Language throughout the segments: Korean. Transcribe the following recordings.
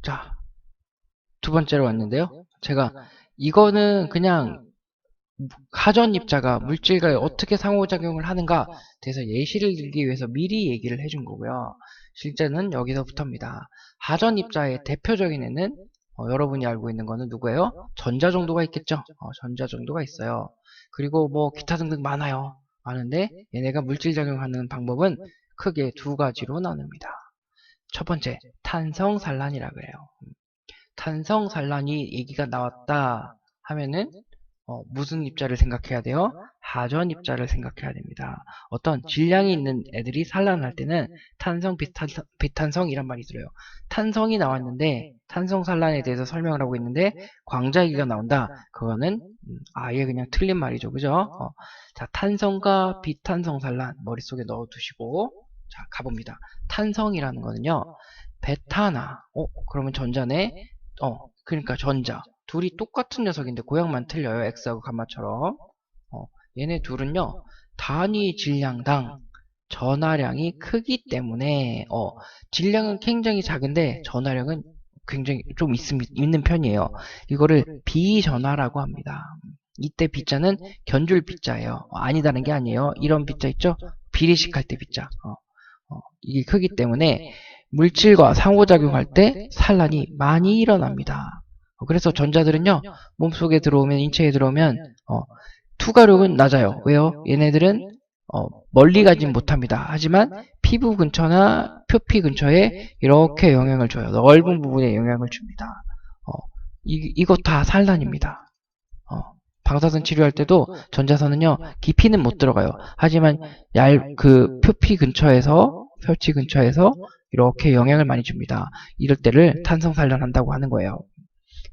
자, 두 번째로 왔는데요. 제가 이거는 그냥 하전 입자가 물질과 어떻게 상호작용을 하는가 대해서 예시를 들기 위해서 미리 얘기를 해준 거고요. 실제는 여기서부터입니다. 하전 입자의 대표적인 애는 여러분이 알고 있는 거는 누구예요? 전자정도가 있겠죠. 전자정도가 있어요. 그리고 뭐 기타 등등 많아요. 많은데 얘네가 물질작용하는 방법은 크게 두 가지로 나눕니다. 첫 번째, 탄성산란이라 그래요. 탄성산란이 얘기가 나왔다 하면은 무슨 입자를 생각해야 돼요? 하전 입자를 생각해야 됩니다. 어떤 질량이 있는 애들이 산란할 때는 탄성, 비탄성 이란 말이 들어요. 탄성이 나왔는데 탄성 산란에 대해서 설명을 하고 있는데 광자기가 나온다. 그거는 아예 그냥 틀린 말이죠. 그죠? 자, 탄성과 비탄성 산란 머릿속에 넣어두시고 자, 가봅니다. 탄성이라는 거는요. 베타나 그러면 전자네. 그러니까 전자. 둘이 똑같은 녀석인데 고양만 틀려요. X하고 감마처럼. 얘네 둘은요. 단위 질량당 전하량이 크기 때문에 질량은 굉장히 작은데 전하량은 굉장히 좀 있는 편이에요. 이거를 비전하라고 합니다. 이때 B자는 견줄 B자예요. 아니다는 게 아니에요. 이런 B자 있죠? 비례식할 때 B자. 이게 크기 때문에 물질과 상호작용할 때 산란이 많이 일어납니다. 그래서 전자들은요, 몸속에 들어오면, 인체에 들어오면, 투과력은 낮아요. 왜요? 얘네들은, 멀리 가진 못합니다. 하지만, 피부 근처나 표피 근처에 이렇게 영향을 줘요. 넓은 부분에 영향을 줍니다. 이거 다 산란입니다. 방사선 치료할 때도 전자선은요, 깊이는 못 들어가요. 하지만, 표피 근처에서, 펼치 근처에서 이렇게 영향을 많이 줍니다. 이럴 때를 탄성산란한다고 하는 거예요.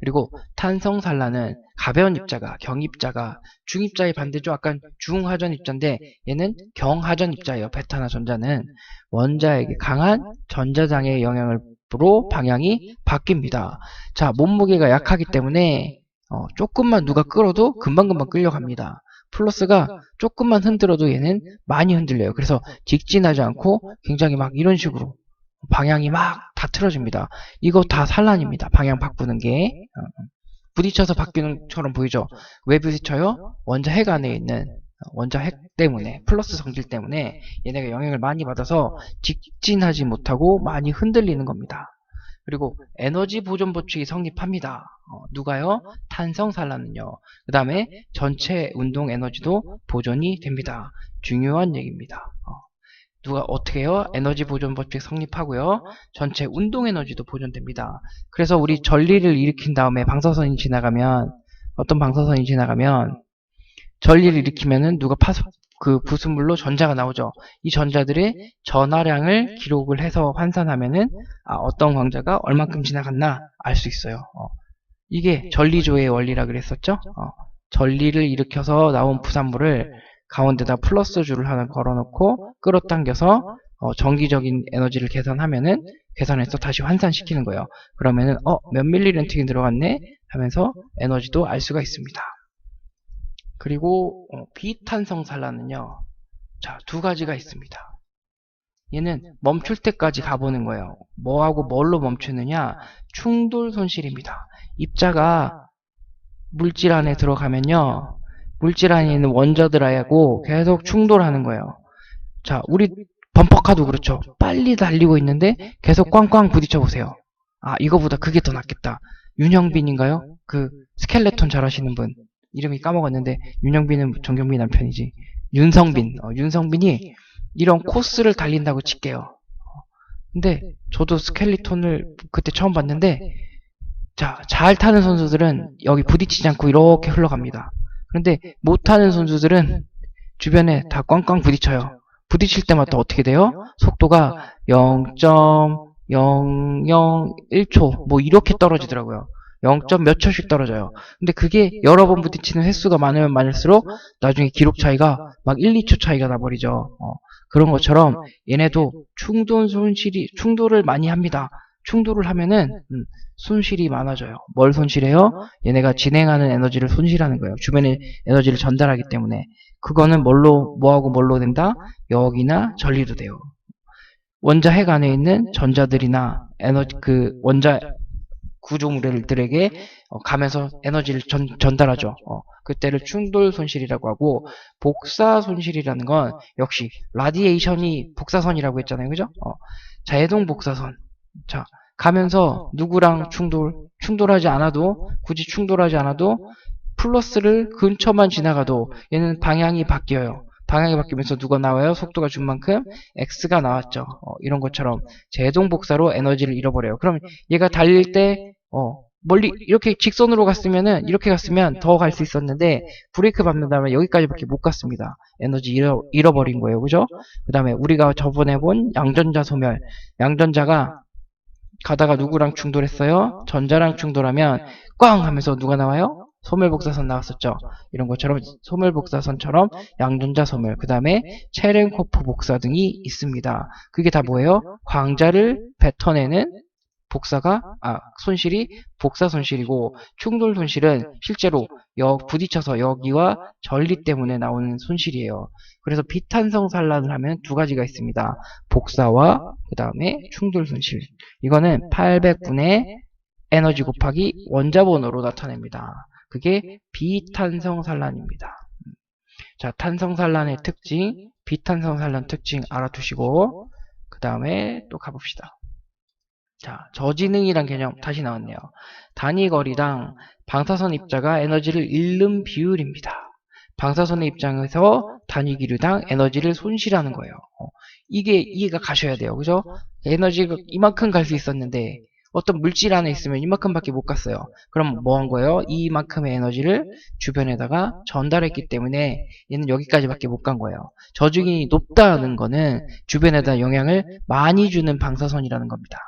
그리고 탄성산란은 가벼운 입자가, 경입자가, 중입자의 반대죠. 아까 중하전 입자인데 얘는 경하전 입자예요. 베타나 전자는 원자에게 강한 전자장의 영향으로 방향이 바뀝니다. 자, 몸무게가 약하기 때문에 조금만 누가 끌어도 금방금방 끌려갑니다. 플러스가 조금만 흔들어도 얘는 많이 흔들려요. 그래서 직진하지 않고 굉장히 막 이런 식으로 방향이 막 다 틀어집니다. 이거 다 산란입니다. 방향 바꾸는 게. 부딪혀서 바뀌는 처럼 보이죠? 왜 부딪혀요? 원자 핵 안에 있는 원자 핵 때문에, 플러스 성질 때문에 얘네가 영향을 많이 받아서 직진하지 못하고 많이 흔들리는 겁니다. 그리고 에너지 보존 법칙이 성립합니다. 누가요? 탄성산란은요. 그 다음에 전체 운동 에너지도 보존이 됩니다. 중요한 얘기입니다. 누가 어떻게 해요? 에너지 보존 법칙 성립하고요. 전체 운동 에너지도 보존됩니다. 그래서 우리 전리를 일으킨 다음에 방사선이 지나가면 어떤 방사선이 지나가면 전리를 일으키면은 누가 그 부순물로 전자가 나오죠. 이 전자들의 전하량을 기록을 해서 환산하면은 어떤 광자가 얼만큼 지나갔나 알 수 있어요. 이게 전리조의 원리라 그랬었죠. 전리를 일으켜서 나온 부산물을 가운데다 플러스 줄을 하나 걸어놓고 끌어당겨서 전기적인 에너지를 계산해서 다시 환산시키는 거예요. 그러면은 몇 밀리렌팅이 들어갔네 하면서 에너지도 알 수가 있습니다. 그리고 비탄성산란은요. 자, 두 가지가 있습니다. 얘는 멈출 때까지 가보는 거예요. 뭐하고 뭘로 멈추느냐? 충돌 손실입니다. 입자가 물질 안에 들어가면요. 물질 안에 있는 원자들하고 계속 충돌하는 거예요. 자, 우리 범퍼카도 그렇죠. 빨리 달리고 있는데 계속 꽝꽝 부딪혀 보세요. 이거보다 그게 더 낫겠다. 윤영빈인가요? 그 스켈레톤 잘하시는 분. 이름이 까먹었는데 윤영빈은 정경빈 남편이지. 윤성빈이 이런 코스를 달린다고 칠게요. 근데 저도 스켈레톤을 그때 처음 봤는데 자, 잘 타는 선수들은 여기 부딪히지 않고 이렇게 흘러갑니다. 그런데 못타는 선수들은 주변에 다 꽝꽝 부딪혀요. 부딪힐 때마다 어떻게 돼요? 속도가 0.001초 뭐 이렇게 떨어지더라고요. 0. 몇 초씩 떨어져요. 근데 그게 여러 번 부딪히는 횟수가 많으면 많을수록 나중에 기록 차이가 막 1, 2초 차이가 나버리죠. 그런 것처럼 얘네도 충돌을 많이 합니다. 충돌을 하면은 손실이 많아져요. 뭘 손실해요? 얘네가 진행하는 에너지를 손실하는 거예요. 주변에 에너지를 전달하기 때문에. 그거는 뭐하고 뭘로 된다? 여기나 전리도 돼요. 원자 핵 안에 있는 전자들이나 원자 구조물들에게 가면서 에너지를 전달하죠. 그때를 충돌 손실이라고 하고, 복사 손실이라는 건 역시 라디에이션이 복사선이라고 했잖아요. 그죠? 자, 해동 복사선. 자, 가면서 누구랑 충돌하지 않아도, 굳이 충돌하지 않아도 플러스를 근처만 지나가도 얘는 방향이 바뀌어요. 방향이 바뀌면서 누가 나와요? 속도가 준 만큼 x가 나왔죠. 이런 것처럼 제동 복사로 에너지를 잃어버려요. 그럼 얘가 달릴 때 멀리 이렇게 직선으로 갔으면은 이렇게 갔으면 더 갈 수 있었는데 브레이크 밟는 다음에 여기까지밖에 못 갔습니다. 에너지 잃어버린 거예요. 그죠? 그 다음에 우리가 저번에 본 양전자 소멸. 양전자가 가다가 누구랑 충돌했어요? 전자랑 충돌하면 꽝 하면서 누가 나와요? 소멸복사선 나왔었죠. 이런 것처럼 소멸복사선처럼 양전자 소멸, 그 다음에 체렌코프 복사 등이 있습니다. 그게 다 뭐예요? 광자를 뱉어내는 손실이 복사 손실이고, 충돌 손실은 실제로 부딪혀서 여기와 전리 때문에 나오는 손실이에요. 그래서 비탄성 산란을 하면 두 가지가 있습니다. 복사와 그 다음에 충돌 손실. 이거는 800분의 에너지 곱하기 원자번호로 나타냅니다. 그게 비탄성 산란입니다. 자, 탄성 산란의 특징, 비탄성 산란 특징 알아두시고, 그 다음에 또 가봅시다. 자, 저지능이란 개념 다시 나왔네요. 단위 거리당 방사선 입자가 에너지를 잃는 비율입니다. 방사선의 입장에서 단위 기류당 에너지를 손실하는 거예요. 이게 이해가 가셔야 돼요. 그죠? 에너지가 이만큼 갈 수 있었는데 어떤 물질 안에 있으면 이만큼밖에 못 갔어요. 그럼 뭐 한 거예요? 이만큼의 에너지를 주변에다가 전달했기 때문에 얘는 여기까지밖에 못 간 거예요. 저중이 높다는 거는 주변에다 영향을 많이 주는 방사선이라는 겁니다.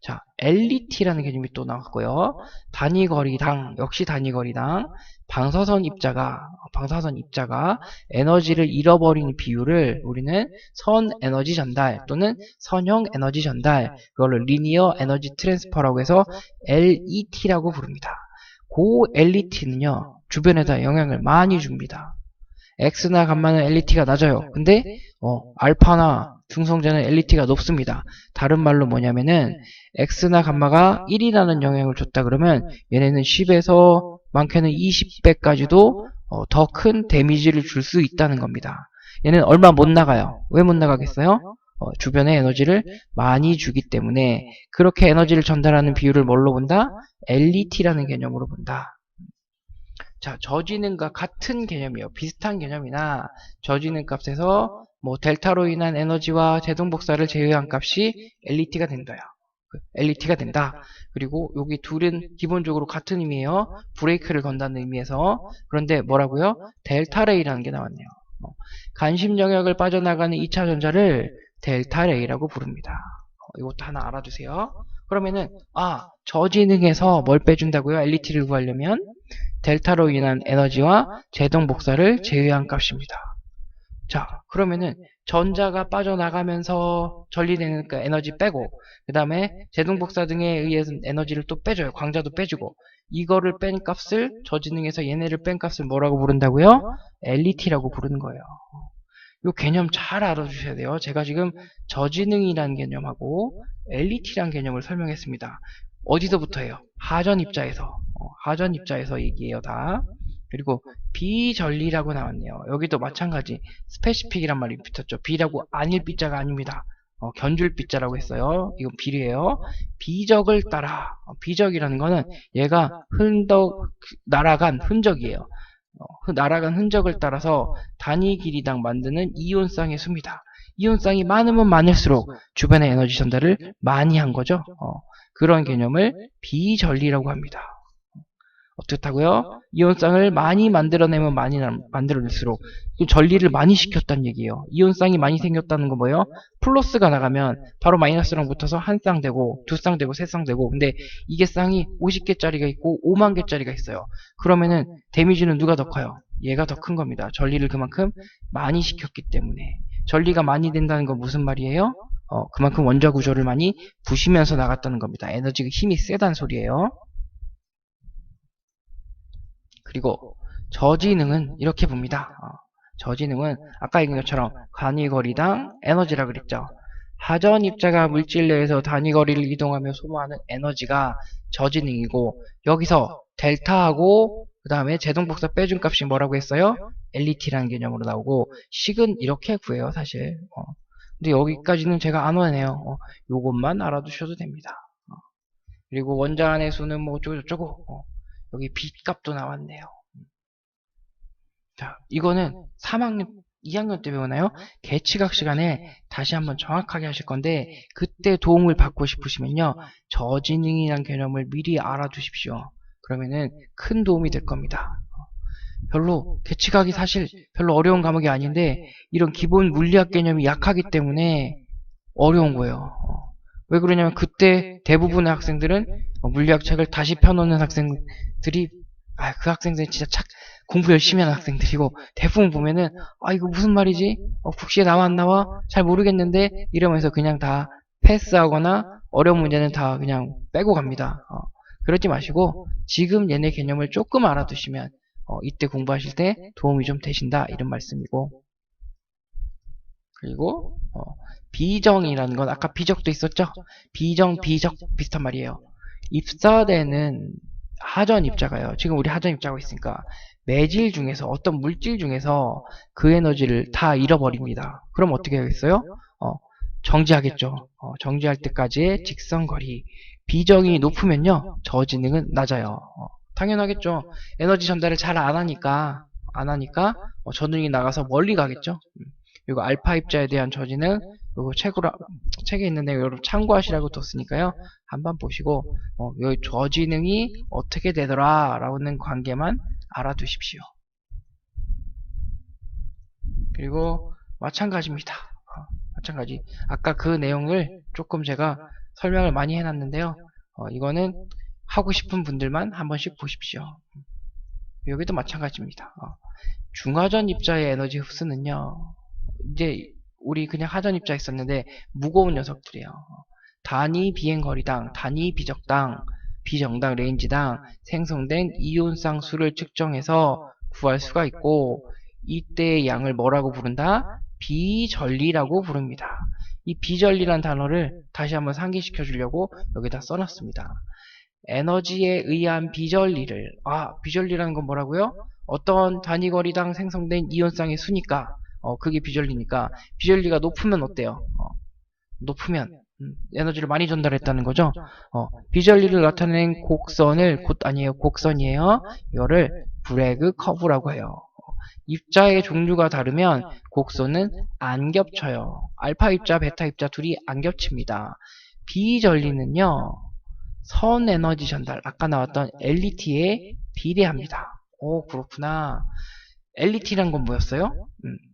자, LET라는 개념이 또 나왔고요. 단위거리당, 역시 단위거리당 방사선 입자가 에너지를 잃어버리는 비율을 우리는 선 에너지 전달 또는 선형 에너지 전달, 그걸로 리니어 에너지 트랜스퍼라고 해서 LET라고 부릅니다. 고 LET는요, 주변에다 영향을 많이 줍니다. X나 감마는 LET가 낮아요. 근데 알파나 중성자는 LET가 높습니다. 다른 말로 뭐냐면은 X나 감마가 1이라는 영향을 줬다 그러면 얘네는 10에서 많게는 20배까지도 더 큰 데미지를 줄 수 있다는 겁니다. 얘는 얼마 못 나가요. 왜 못 나가겠어요? 주변에 에너지를 많이 주기 때문에. 그렇게 에너지를 전달하는 비율을 뭘로 본다? LET라는 개념으로 본다. 자, 저지능과 같은 개념이에요. 비슷한 개념이나 저지능 값에서 뭐 델타로 인한 에너지와 제동복사를 제외한 값이 LET가 된다요. LET가 된다. 그리고 여기 둘은 기본적으로 같은 의미예요. 브레이크를 건다는 의미에서. 그런데 뭐라고요? 델타레이라는 게 나왔네요. 관심 영역을 빠져나가는 2차 전자를 델타레이라고 부릅니다. 이것도 하나 알아두세요. 그러면은 저지능에서 뭘 빼준다고요? LET를 구하려면 델타로 인한 에너지와 제동 복사를 제외한 값입니다. 자, 그러면은 전자가 빠져나가면서 전리되는 에너지 빼고, 그 다음에 제동 복사 등에 의해서 에너지를 또 빼줘요. 광자도 빼주고, 이거를 뺀 값을, 저지능에서 얘네를 뺀 값을 뭐라고 부른다고요? LET라고 부르는 거예요. 이 개념 잘 알아주셔야 돼요. 제가 지금 저지능이라는 개념하고 LET라는 개념을 설명했습니다. 어디서부터예요? 하전 입자에서 얘기해요, 다. 그리고 비전리라고 나왔네요. 여기도 마찬가지 스페시픽이란 말이 붙었죠. 비라고 아닐 비자가 아닙니다. 견줄 비자라고 했어요. 이건 비례예요. 비적을 따라. 비적이라는 거는 얘가 날아간 흔적이에요. 날아간 흔적을 따라서 단위 길이당 만드는 이온쌍의 수입니다. 이온쌍이 많으면 많을수록 주변의 에너지 전달을 많이 한 거죠. 그런 개념을 비전리라고 합니다. 어떻다고요? 이온쌍을 많이 만들어내면 많이 만들어낼수록 전리를 많이 시켰다는 얘기예요. 이온쌍이 많이 생겼다는 건 뭐예요? 플러스가 나가면 바로 마이너스랑 붙어서 한 쌍 되고 두 쌍 되고 세 쌍 되고, 근데 이게 쌍이 50개짜리가 있고 5만 개짜리가 있어요. 그러면은 데미지는 누가 더 커요? 얘가 더 큰 겁니다. 전리를 그만큼 많이 시켰기 때문에. 전리가 많이 된다는 건 무슨 말이에요? 그만큼 원자 구조를 많이 부시면서 나갔다는 겁니다. 에너지가 힘이 세다는 소리예요. 그리고 저지능은 이렇게 봅니다. 저지능은 아까 얘기한 것처럼 관위거리당 에너지라 그랬죠. 하전 입자가 물질 내에서 단위 거리를 이동하며 소모하는 에너지가 저지능이고, 여기서 델타하고 그 다음에 제동복사 빼준 값이 뭐라고 했어요? LET라는 개념으로 나오고, 식은 이렇게 구해요 사실. 근데 여기까지는 제가 안 와네요. 요것만 알아두셔도 됩니다. 그리고 원자안의 수는 뭐 어쩌고저쩌고, 여기 B값도 나왔네요. 자, 이거는 3학년, 2학년 때 배우나요? 계치각 시간에 다시 한번 정확하게 하실 건데, 그때 도움을 받고 싶으시면요, 저지능이라는 개념을 미리 알아두십시오. 그러면은 큰 도움이 될 겁니다. 별로 계치각이 사실 별로 어려운 과목이 아닌데, 이런 기본 물리학 개념이 약하기 때문에 어려운 거예요. 왜 그러냐면 그때 대부분의 학생들은 물리학 책을 다시 펴놓는 학생들이, 그 학생들은 진짜 공부 열심히 하는 학생들이고, 대부분 보면은 이거 무슨 말이지? 국시에 나와 안 나와? 잘 모르겠는데 이러면서 그냥 다 패스하거나 어려운 문제는 다 그냥 빼고 갑니다. 그러지 마시고 지금 얘네 개념을 조금 알아두시면 이때 공부하실 때 도움이 좀 되신다 이런 말씀이고, 그리고 비정이라는 건 아까 비적도 있었죠? 비정, 비적 비슷한 말이에요. 입사되는 하전 입자가요. 지금 우리 하전 입자가 있으니까 매질 중에서 어떤 물질 중에서 그 에너지를 다 잃어버립니다. 그럼 어떻게 하겠어요? 정지하겠죠. 정지할 때까지의 직선거리. 비정이 높으면요, 저지능은 낮아요. 당연하겠죠. 에너지 전달을 잘 안 하니까 저능이 나가서 멀리 가겠죠. 그리고 알파 입자에 대한 저지능, 그리고 책에 있는데 여러분 참고하시라고 뒀으니까요. 한번 보시고 여기 저지능이 어떻게 되더라 라는 관계만 알아두십시오. 그리고 마찬가지입니다. 마찬가지. 아까 그 내용을 조금 제가 설명을 많이 해놨는데요. 이거는 하고 싶은 분들만 한 번씩 보십시오. 여기도 마찬가지입니다. 중하전 입자의 에너지 흡수는요, 이제 우리 그냥 하전 입자 있었는데 무거운 녀석들이에요. 단위 비행거리당, 단위 비정당 레인지당 생성된 이온쌍 수를 측정해서 구할 수가 있고, 이때의 양을 뭐라고 부른다? 비전리라고 부릅니다. 이 비전리란 단어를 다시 한번 상기시켜 주려고 여기다 써놨습니다. 에너지에 의한 비전리를, 비전리라는 건 뭐라고요? 어떤 단위거리당 생성된 이온쌍의 수니까, 그게 비전리니까, 비전리가 높으면 어때요? 높으면 에너지를 많이 전달했다는 거죠. 비전리를 나타낸 곡선이에요. 이거를 브래그 커브라고 해요. 입자의 종류가 다르면 곡선은 안 겹쳐요. 알파 입자, 베타 입자 둘이 안 겹칩니다. 비전리는요, 선 에너지 전달, 아까 나왔던 LET에 비례합니다. 오, 그렇구나. LET란 건 뭐였어요?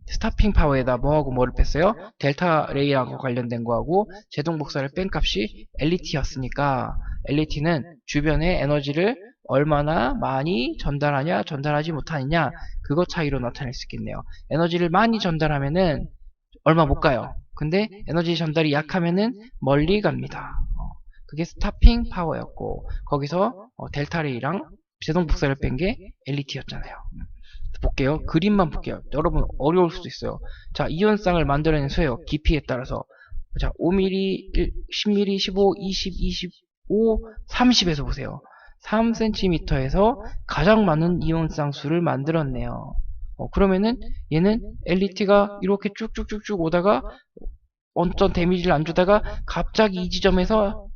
스타핑 파워에다 뭐하고 뭐를 뺐어요? 델타 레이하고 관련된 거하고 제동 복사를 뺀 값이 LET였으니까, LET는 주변에 에너지를 얼마나 많이 전달하냐, 전달하지 못하느냐, 그거 차이로 나타낼 수 있겠네요. 에너지를 많이 전달하면은 얼마 못 가요. 근데 에너지 전달이 약하면은 멀리 갑니다. 그게 스타핑 파워였고, 거기서 델타 레이랑 제동 복사를 뺀 게 LET였잖아요. 볼게요. 그림만 볼게요. 여러분 어려울 수도 있어요. 자, 이온쌍을 만들어낸 수예요. 깊이에 따라서. 자, 5mm, 10mm, 15, 20, 25, 30에서 보세요. 3cm에서 가장 많은 이온쌍 수를 만들었네요. 그러면은 얘는 LET가 이렇게 쭉쭉쭉쭉 오다가 어떤 데미지를 안 주다가 갑자기 이 지점에서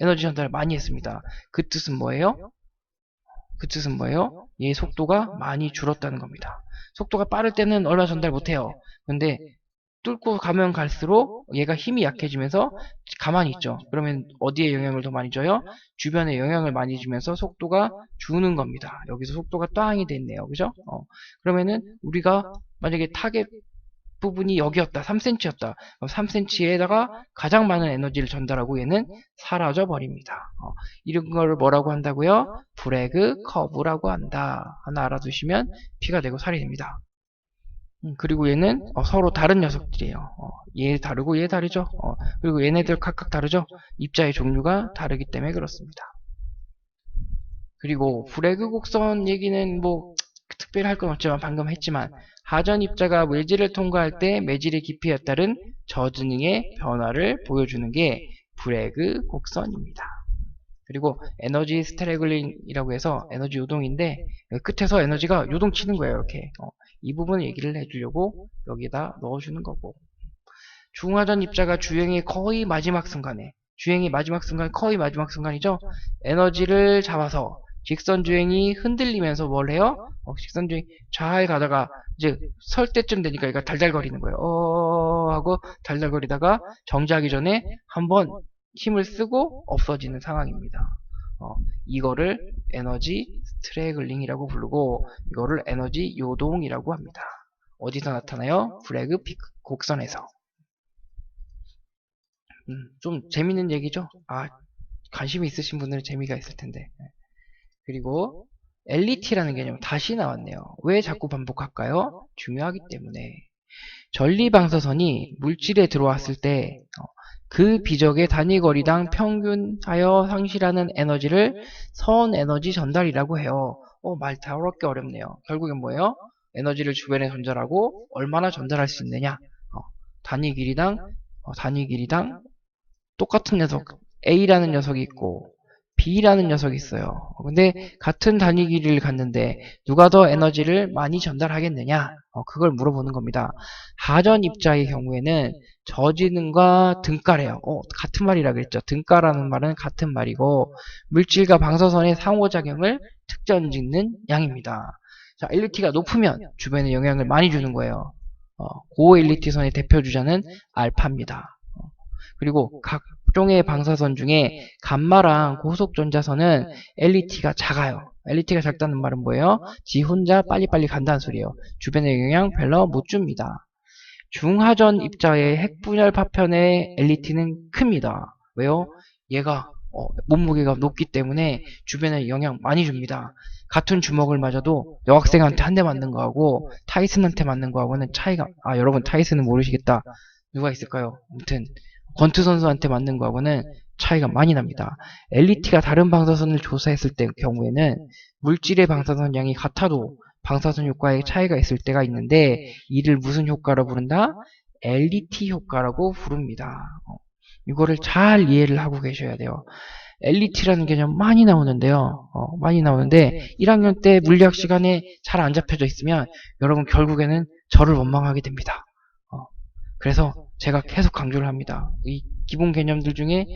에너지 전달을 많이 했습니다. 그 뜻은 뭐예요? 얘의 속도가 많이 줄었다는 겁니다. 속도가 빠를 때는 얼마 전달 못해요. 근데 뚫고 가면 갈수록 얘가 힘이 약해지면서 가만히 있죠. 그러면 어디에 영향을 더 많이 줘요? 주변에 영향을 많이 주면서 속도가 주는 겁니다. 여기서 속도가 땅이 됐네요. 그죠? 그러면은 우리가 만약에 타겟 부분이 여기였다. 3cm였다. 3cm에다가 가장 많은 에너지를 전달하고 얘는 사라져 버립니다. 이런 거를 뭐라고 한다고요? 브래그 커브라고 한다. 하나 알아두시면 피가 되고 살이 됩니다. 그리고 얘는 서로 다른 녀석들이에요. 얘 다르고 얘 다르죠. 그리고 얘네들 각각 다르죠. 입자의 종류가 다르기 때문에 그렇습니다. 그리고 브래그 곡선 얘기는 뭐 특별히 할 건 없지만 방금 했지만 하전 입자가 물질을 통과할 때 매질의 깊이에 따른 저지능의 변화를 보여주는 게 브래그 곡선입니다. 그리고 에너지 스트래글링이라고 해서 에너지 요동인데 끝에서 에너지가 요동치는 거예요. 이렇게 이 부분 얘기를 해주려고 여기다 넣어주는 거고, 중하전 입자가 주행의 거의 마지막 순간에, 주행의 마지막 순간, 거의 마지막 순간이죠. 에너지를 잡아서 직선 주행이 흔들리면서 뭘 해요? 직선 주행 잘 가다가 이제 설 때쯤 되니까 얘가 달달거리는 거예요. 하고 달달거리다가 정지하기 전에 한번 힘을 쓰고 없어지는 상황입니다. 이거를 에너지 스트래글링이라고 부르고 이거를 에너지 요동이라고 합니다. 어디서 나타나요? 브래그 곡선에서. 좀 재밌는 얘기죠? 관심이 있으신 분들은 재미가 있을 텐데. 그리고 LET라는 개념 다시 나왔네요. 왜 자꾸 반복할까요? 중요하기 때문에. 전리방사선이 물질에 들어왔을 때 그 비적의 단위거리당 평균하여 상실하는 에너지를 선에너지 전달이라고 해요. 말 다루기 어렵네요. 결국엔 뭐예요? 에너지를 주변에 전달하고 얼마나 전달할 수 있느냐. 단위 길이당 똑같은 녀석 A라는 녀석이 있고 B라는 녀석이 있어요. 근데 같은 단위 길이를 갖는데 누가 더 에너지를 많이 전달하겠느냐? 그걸 물어보는 겁니다. 하전 입자의 경우에는 저지능과 등가래요. 같은 말이라 그랬죠. 등가라는 말은 같은 말이고 물질과 방사선의 상호작용을 특정짓는 양입니다. 자, LET가 높으면 주변에 영향을 많이 주는 거예요. 고 LET 선의 대표 주자는 알파입니다. 그리고 각종의 방사선 중에 감마랑 고속전자선은 LET가 작아요. LET가 작다는 말은 뭐예요? 지 혼자 빨리빨리 간다는 소리예요. 주변에 영향 별로 못 줍니다. 중하전 입자의 핵분열 파편의 LET는 큽니다. 왜요? 얘가 몸무게가 높기 때문에 주변에 영향 많이 줍니다. 같은 주먹을 맞아도 여학생한테 한 대 맞는 거하고 타이슨한테 맞는 거하고는 차이가, 여러분 타이슨은 모르시겠다. 누가 있을까요? 아무튼 권투 선수한테 맞는 거하고는 차이가 많이 납니다. LET가 다른 방사선을 조사했을 때 경우에는 물질의 방사선 양이 같아도 방사선 효과에 차이가 있을 때가 있는데 이를 무슨 효과로 부른다? LET 효과라고 부릅니다. 이거를 잘 이해를 하고 계셔야 돼요. LET라는 개념 많이 나오는데요. 많이 나오는데 1학년 때 물리학 시간에 잘 안 잡혀져 있으면 여러분 결국에는 저를 원망하게 됩니다. 그래서 제가 계속 강조를 합니다. 이 기본 개념들 중에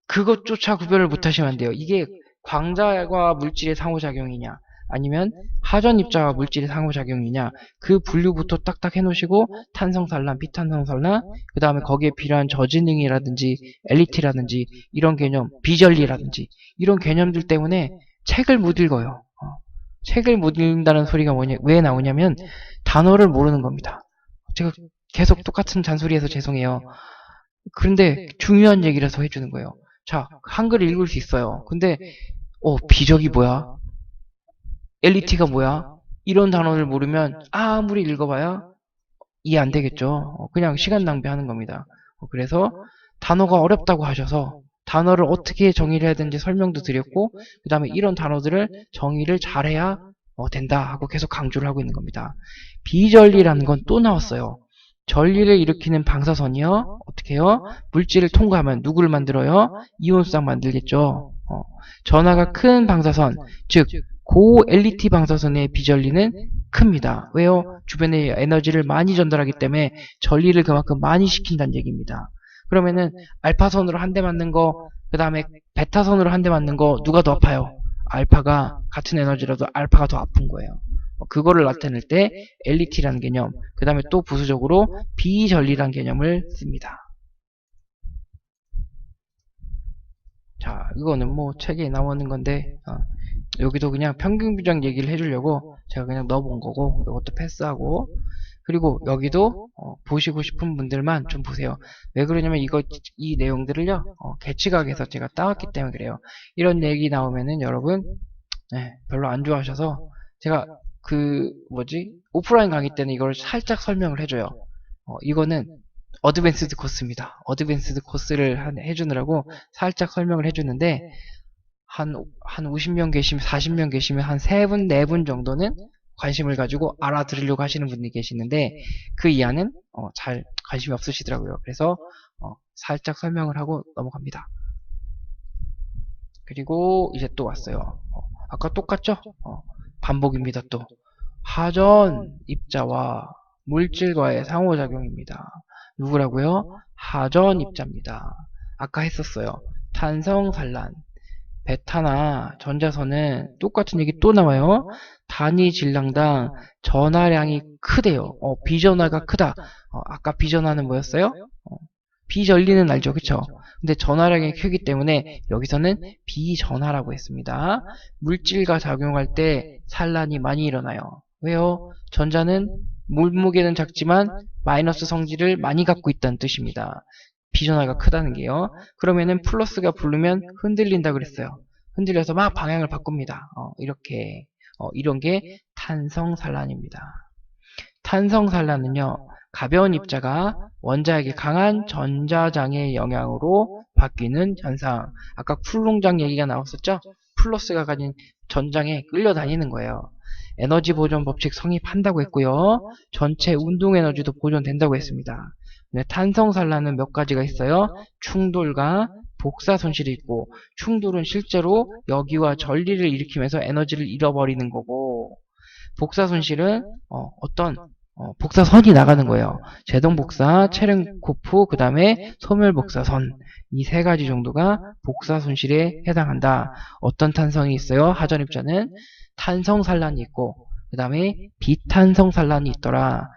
그것조차 구별을 못하시면 안 돼요. 이게 광자와 물질의 상호작용이냐 아니면 하전 입자와 물질의 상호작용이냐, 그 분류부터 딱딱 해놓으시고 탄성산란, 비탄성산란, 그 다음에 거기에 필요한 저지능이라든지 LET라든지 이런 개념, 비전리라든지 이런 개념들 때문에 책을 못 읽어요. 책을 못 읽는다는 소리가 왜 나오냐면 단어를 모르는 겁니다. 제가 계속 똑같은 잔소리해서 죄송해요. 그런데 중요한 얘기라서 해주는 거예요. 자, 한글을 읽을 수 있어요. 근데 비적이 뭐야? LET가 뭐야? 이런 단어를 모르면 아무리 읽어봐야 이해 안 되겠죠. 그냥 시간 낭비하는 겁니다. 그래서 단어가 어렵다고 하셔서 단어를 어떻게 정의를 해야 되는지 설명도 드렸고 그 다음에 이런 단어들을 정의를 잘해야 된다 하고 계속 강조를 하고 있는 겁니다. 비전리라는 건 또 나왔어요. 전리를 일으키는 방사선이요. 어떻게 해요? 물질을 통과하면 누구를 만들어요? 이온수당 만들겠죠. 전하가 큰 방사선, 즉 고 LET 방사선의 비전리는 큽니다. 왜요? 주변에 에너지를 많이 전달하기 때문에 전리를 그만큼 많이 시킨다는 얘기입니다. 그러면은 알파선으로 한 대 맞는 거, 그 다음에 베타선으로 한 대 맞는 거 누가 더 아파요? 알파가 같은 에너지라도 알파가 더 아픈 거예요. 그거를 나타낼 때 LET라는 개념, 그 다음에 또 부수적으로 비전리라는 개념을 씁니다. 자, 이거는 뭐 책에 나오는 건데 여기도 그냥 평균 규정 얘기를 해주려고 제가 그냥 넣어본 거고 이것도 패스하고, 그리고 여기도 보시고 싶은 분들만 좀 보세요. 왜 그러냐면 이 내용들을요 계치각에서 제가 따왔기 때문에 그래요. 이런 얘기 나오면은 여러분 별로 안 좋아하셔서 제가 오프라인 강의 때는 이걸 살짝 설명을 해줘요. 이거는 어드밴스드 코스입니다. 어드밴스드 코스를 해주느라고 살짝 설명을 해주는데 한 50명 계시면 40명 계시면 한 3분, 4분 정도는 관심을 가지고 알아들으려고 하시는 분들이 계시는데 그 이하는 잘 관심이 없으시더라고요. 그래서 살짝 설명을 하고 넘어갑니다. 그리고 이제 또 왔어요. 아까 똑같죠? 반복입니다. 또 하전 입자와 물질과의 상호작용입니다. 누구라고요? 하전 입자입니다. 아까 했었어요. 탄성산란, 베타나 전자선은 똑같은 얘기 또 나와요. 단위 질량당 전하량이 크대요. 비전하가 크다. 아까 비전하는 뭐였어요? 비전리는 알죠, 그쵸? 근데 전하량이 크기 때문에 여기서는 비전하라고 했습니다. 물질과 작용할 때 산란이 많이 일어나요. 왜요? 전자는 물무게는 작지만 마이너스 성질을 많이 갖고 있다는 뜻입니다. 비전하가 크다는 게요. 그러면은 플러스가 부르면 흔들린다 그랬어요. 흔들려서 막 방향을 바꿉니다. 이렇게 이런 게 탄성산란입니다. 탄성산란은요, 가벼운 입자가 원자에게 강한 전자장의 영향으로 바뀌는 현상. 아까 쿨롱장 얘기가 나왔었죠? 플러스가 가진 전장에 끌려다니는 거예요. 에너지 보존 법칙 성립한다고 했고요. 전체 운동 에너지도 보존된다고 했습니다. 탄성산란은 몇 가지가 있어요. 충돌과 복사 손실이 있고, 충돌은 실제로 여기와 전리를 일으키면서 에너지를 잃어버리는 거고, 복사 손실은 어떤 복사선이 나가는 거예요. 제동복사, 체렌코프, 그 다음에 소멸복사선. 이 세 가지 정도가 복사 손실에 해당한다. 어떤 탄성이 있어요? 하전입자는 탄성산란이 있고, 그 다음에 비탄성산란이 있더라.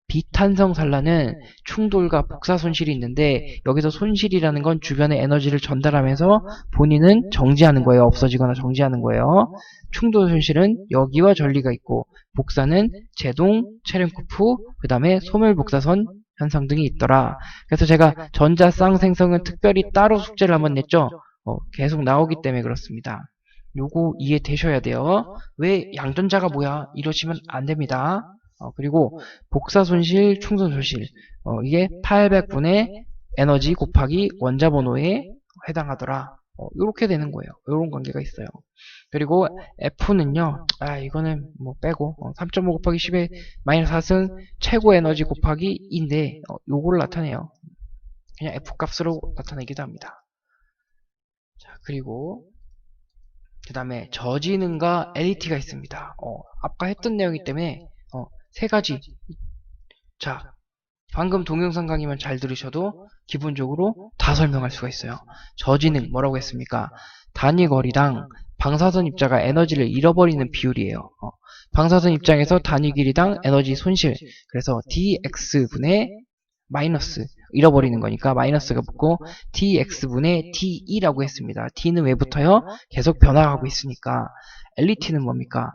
비탄성산란은 충돌과 복사 손실이 있는데, 여기서 손실이라는 건 주변에 에너지를 전달하면서 본인은 정지하는 거예요. 없어지거나 정지하는 거예요. 충돌 손실은 여기와 전리가 있고, 복사는 제동, 체렌코프, 그 다음에 소멸복사선 현상 등이 있더라. 그래서 제가 전자 쌍생성은 특별히 따로 숙제를 한번 냈죠. 계속 나오기 때문에 그렇습니다. 요거 이해되셔야 돼요. 왜 양전자가 뭐야? 이러시면 안 됩니다. 그리고 복사 손실, 충돌 손실. 이게 800분의 에너지 곱하기 원자 번호에 해당하더라. 이렇게 되는 거예요. 이런 관계가 있어요. 그리고 F는요, 이거는 뭐 빼고 3.5 곱하기 10의 마이너스 4은 최고 에너지 곱하기 2인데 요거를 나타내요. 그냥 F 값으로 나타내기도 합니다. 자, 그리고 그 다음에 저지능과 LET가 있습니다. 아까 했던 내용이기 때문에 세 가지. 자, 방금 동영상 강의만 잘 들으셔도 기본적으로 다 설명할 수가 있어요. 저지능 뭐라고 했습니까? 단위 거리당 방사선 입자가 에너지를 잃어버리는 비율이에요. 방사선 입장에서 단위 길이당 에너지 손실. 그래서 dx분의 마이너스 잃어버리는 거니까 마이너스가 붙고 dx분의 d이라고 했습니다. d는 왜 붙어요? 계속 변화하고 있으니까. LET는 뭡니까?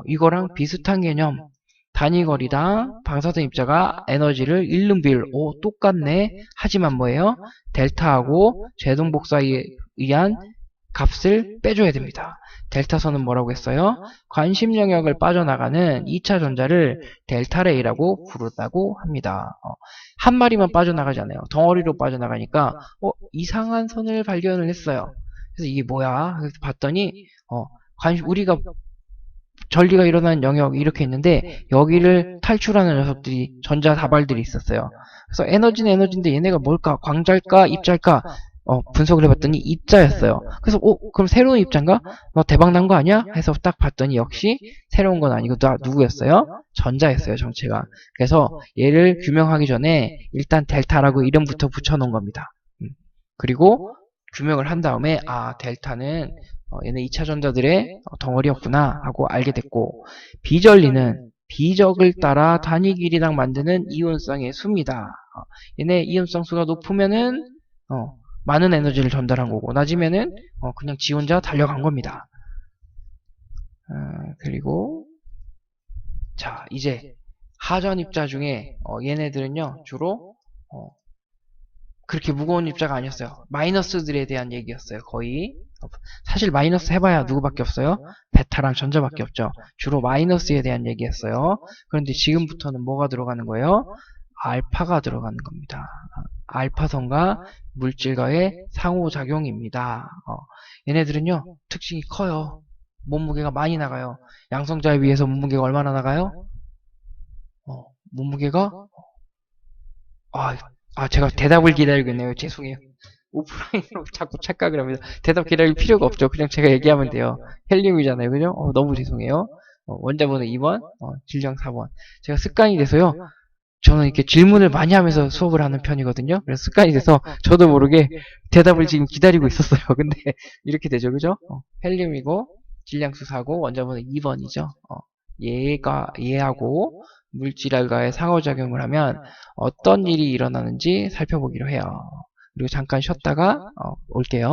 이거랑 비슷한 개념. 단위 거리당 방사선 입자가 에너지를 잃는 비율. 똑같네. 하지만 뭐예요? 델타하고 제동 복사에 의한 값을 빼줘야 됩니다. 델타선은 뭐라고 했어요? 관심 영역을 빠져나가는 2차 전자를 델타레이라고 부르다고 합니다. 한 마리만 빠져나가지 않아요. 덩어리로 빠져나가니까 이상한 선을 발견을 했어요. 그래서 이게 뭐야? 그래서 봤더니 우리가 전리가 일어나는 영역 이렇게 있는데 여기를 탈출하는 녀석들이 전자 다발들이 있었어요. 그래서 에너지는 에너지인데 얘네가 뭘까? 광자일까? 입자일까? 분석을 해봤더니 입자였어요. 그래서 그럼 새로운 입자인가? 대박 난 거 아니야? 해서 딱 봤더니 역시 새로운 건 아니고 누구였어요? 전자였어요, 정체가. 그래서 얘를 규명하기 전에 일단 델타라고 이름부터 붙여놓은 겁니다. 그리고 규명을 한 다음에 델타는 얘네 2차 전자들의 덩어리였구나 하고 알게 됐고, 비전리는 비적을 따라 단위 길이당 만드는 이온쌍의 수입니다. 얘네 이온쌍 수가 높으면은 많은 에너지를 전달한 거고, 낮으면은 그냥 지 혼자 달려간 겁니다. 그리고 자, 이제 하전 입자 중에 얘네들은요 주로 그렇게 무거운 입자가 아니었어요. 마이너스들에 대한 얘기였어요. 거의. 사실 마이너스 해봐야 누구밖에 없어요? 베타랑 전자밖에 없죠. 주로 마이너스에 대한 얘기였어요. 그런데 지금부터는 뭐가 들어가는 거예요? 알파가 들어가는 겁니다. 알파선과 물질과의 상호작용입니다. 얘네들은요 특징이 커요. 몸무게가 많이 나가요. 양성자에 비해서 몸무게가 얼마나 나가요? 몸무게가 아, 제가 대답을 기다리고 있네요. 죄송해요. 오프라인으로 자꾸 착각을 합니다. 대답 기다릴 필요가 없죠. 그냥 제가 얘기하면 돼요. 헬륨이잖아요. 그죠? 너무 죄송해요. 원자번호 2번, 질량 4번. 제가 습관이 돼서요. 저는 이렇게 질문을 많이 하면서 수업을 하는 편이거든요. 그래서 습관이 돼서 저도 모르게 대답을 지금 기다리고 있었어요. 근데 이렇게 되죠. 그죠? 헬륨이고, 질량수 4고, 원자번호 2번이죠. 얘하고 물질알과의 상호작용을 하면 어떤 일이 일어나는지 살펴보기로 해요. 그리고 잠깐 쉬었다가 올게요.